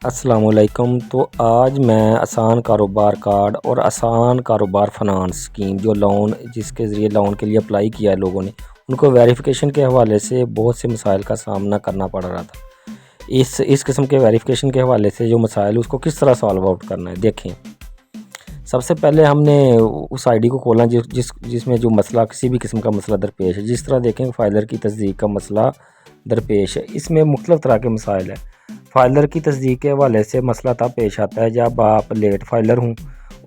السلام علیکم۔ تو آج میں آسان کاروبار کارڈ اور آسان کاروبار فنانس اسکیم جو لون جس کے ذریعے لون کے لیے اپلائی کیا ہے لوگوں نے، ان کو ویریفیکیشن کے حوالے سے بہت سے مسائل کا سامنا کرنا پڑ رہا تھا۔ اس قسم کے ویریفیکیشن کے حوالے سے جو مسائل اس کو کس طرح سالو آؤٹ کرنا ہے، دیکھیں۔ سب سے پہلے ہم نے اس آئی ڈی کو کھولنا جس میں جو مسئلہ کسی بھی قسم کا مسئلہ درپیش ہے۔ جس طرح دیکھیں فائلر کی تصدیق کا مسئلہ درپیش ہے، اس میں مختلف طرح کے مسائل ہیں۔ فائلر کی تصدیق کے حوالے سے مسئلہ تب پیش آتا ہے جب آپ لیٹ فائلر ہوں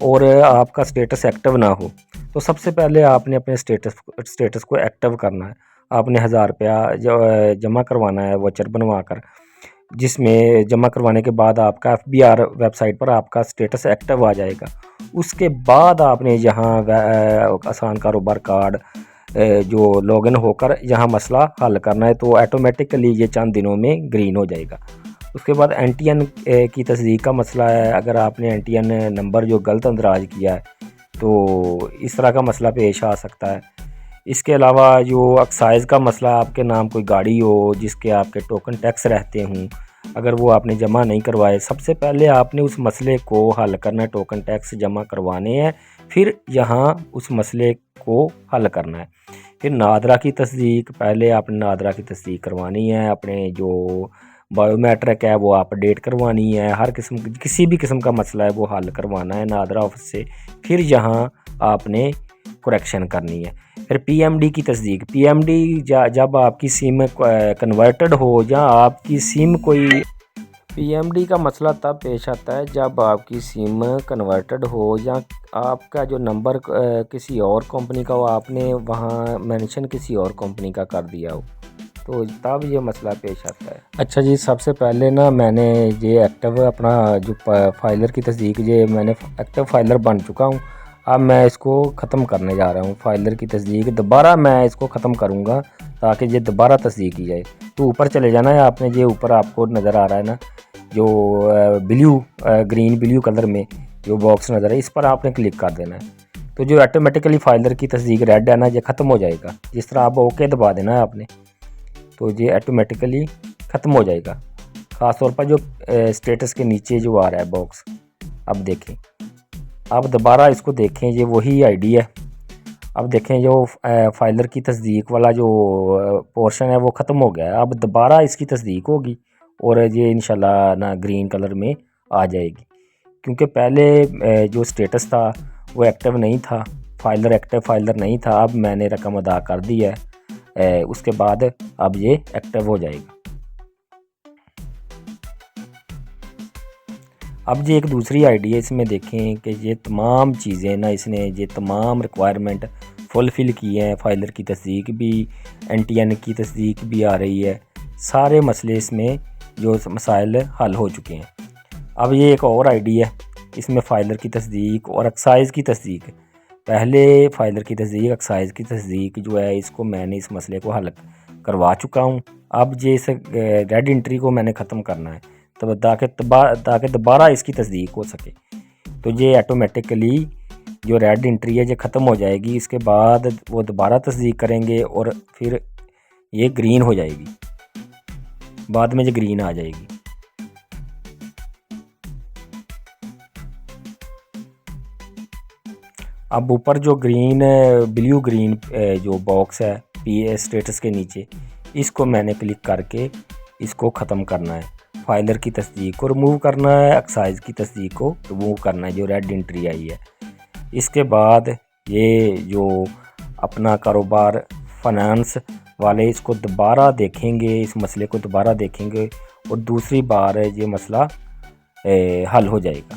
اور آپ کا سٹیٹس ایکٹیو نہ ہو۔ تو سب سے پہلے آپ نے اپنے سٹیٹس کو ایکٹیو کرنا ہے۔ آپ نے 1000 روپیہ جمع کروانا ہے واچر بنوا کر، جس میں جمع کروانے کے بعد آپ کا FBR ویب سائٹ پر آپ کا سٹیٹس ایکٹیو آ جائے گا۔ اس کے بعد آپ نے یہاں آسان کاروبار کارڈ جو لاگن ہو کر یہاں مسئلہ حل کرنا ہے، تو آٹومیٹکلی یہ چند دنوں میں گرین ہو جائے گا۔ اس کے بعد NTN کی تصدیق کا مسئلہ ہے۔ اگر آپ نے NTN نمبر جو غلط اندراج کیا ہے تو اس طرح کا مسئلہ پیش آ سکتا ہے۔ اس کے علاوہ جو ایکسائز کا مسئلہ، آپ کے نام کوئی گاڑی ہو جس کے آپ کے ٹوکن ٹیکس رہتے ہوں، اگر وہ آپ نے جمع نہیں کروائے، سب سے پہلے آپ نے اس مسئلے کو حل کرنا ہے۔ ٹوکن ٹیکس جمع کروانے ہیں، پھر یہاں اس مسئلے کو حل کرنا ہے۔ پھر نادرا کی تصدیق، پہلے آپ نے نادرا کی تصدیق کروانی ہے۔ اپنے جو بایو میٹرک ہے وہ اپڈیٹ کروانی ہے۔ کسی بھی قسم کا مسئلہ ہے وہ حل کروانا ہے نادرا آفس سے۔ پھر یہاں آپ نے کریکشن کرنی ہے۔ پھر PMD کی تصدیق، PMD جب آپ کی سم کنورٹڈ ہو یا آپ کی سم کوئی PMD کا مسئلہ تب پیش آتا ہے جب آپ کی سم کنورٹڈ ہو یا آپ کا جو نمبر کسی اور کمپنی کا ہو، آپ نے وہاں مینشن کسی اور کمپنی کا کر دیا ہو، تو تب یہ مسئلہ پیش آتا ہے۔ اچھا جی، سب سے پہلے میں نے یہ ایکٹیو اپنا جو فائلر کی تصدیق، یہ میں نے ایکٹیو فائلر بن چکا ہوں۔ اب میں اس کو ختم کرنے جا رہا ہوں۔ فائلر کی تصدیق دوبارہ میں اس کو ختم کروں گا تاکہ یہ دوبارہ تصدیق کی جائے۔ تو اوپر چلے جانا ہے آپ نے، یہ اوپر آپ کو نظر آ رہا ہے نا، جو گرین بلیو کلر میں جو باکس نظر ہے، اس پر آپ نے کلک کر دینا ہے۔ تو جو آٹومیٹکلی فائلر کی تصدیق ریڈ ہے نا، یہ ختم ہو جائے گا۔ جس طرح آپ اوکے دبا دینا ہے آپ نے، تو یہ آٹومیٹکلی ختم ہو جائے گا۔ خاص طور پر جو سٹیٹس کے نیچے جو آ رہا ہے باکس، اب دیکھیں، اب دوبارہ اس کو دیکھیں، یہ وہی آئی ڈی ہے۔ اب دیکھیں جو فائلر کی تصدیق والا جو پورشن ہے وہ ختم ہو گیا ہے۔ اب دوبارہ اس کی تصدیق ہوگی اور یہ انشاءاللہ نا گرین کلر میں آ جائے گی، کیونکہ پہلے جو سٹیٹس تھا وہ ایکٹیو نہیں تھا، ایکٹیو فائلر نہیں تھا۔ اب میں نے رقم ادا کر دی ہے، اس کے بعد اب یہ ایکٹیو ہو جائے گا۔ اب یہ ایک دوسری آئی ڈی ہے، اس میں دیکھیں کہ یہ تمام چیزیں نا، اس نے یہ تمام ریکوائرمنٹ فلفل کی ہیں۔ فائلر کی تصدیق بھی، NTN کی تصدیق بھی آ رہی ہے، سارے مسئلے اس میں جو مسائل حل ہو چکے ہیں۔ اب یہ ایک اور آئی ڈی ہے، اس میں فائلر کی تصدیق اور ایکسائز کی تصدیق۔ پہلے فائلر کی تصدیق، ایکسائز کی تصدیق جو ہے، اس کو میں نے اس مسئلے کو حل کروا چکا ہوں۔ اب یہ اس ریڈ انٹری کو میں نے ختم کرنا ہے، تو تاکہ دوبارہ اس کی تصدیق ہو سکے۔ تو یہ آٹومیٹکلی جو ریڈ انٹری ہے یہ ختم ہو جائے گی۔ اس کے بعد وہ دوبارہ تصدیق کریں گے اور پھر یہ گرین ہو جائے گی، بعد میں یہ گرین آ جائے گی۔ اب اوپر جو بلیو گرین جو باکس ہے سٹیٹس کے نیچے، اس کو میں نے کلک کر کے اس کو ختم کرنا ہے۔ فائلر کی تصدیق کو ریموو کرنا ہے، ایکسائز کی تصدیق کو ریموو کرنا ہے جو ریڈ انٹری آئی ہے۔ اس کے بعد یہ جو اپنا کاروبار فنانس والے اس کو دوبارہ دیکھیں گے، اس مسئلے کو دوبارہ دیکھیں گے اور دوسری بار یہ مسئلہ حل ہو جائے گا۔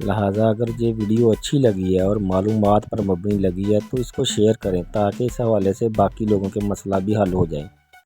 لہٰذا اگر یہ ویڈیو اچھی لگی ہے اور معلومات پر مبنی لگی ہے تو اس کو شیئر کریں تاکہ اس حوالے سے باقی لوگوں کے مسئلہ بھی حل ہو جائیں۔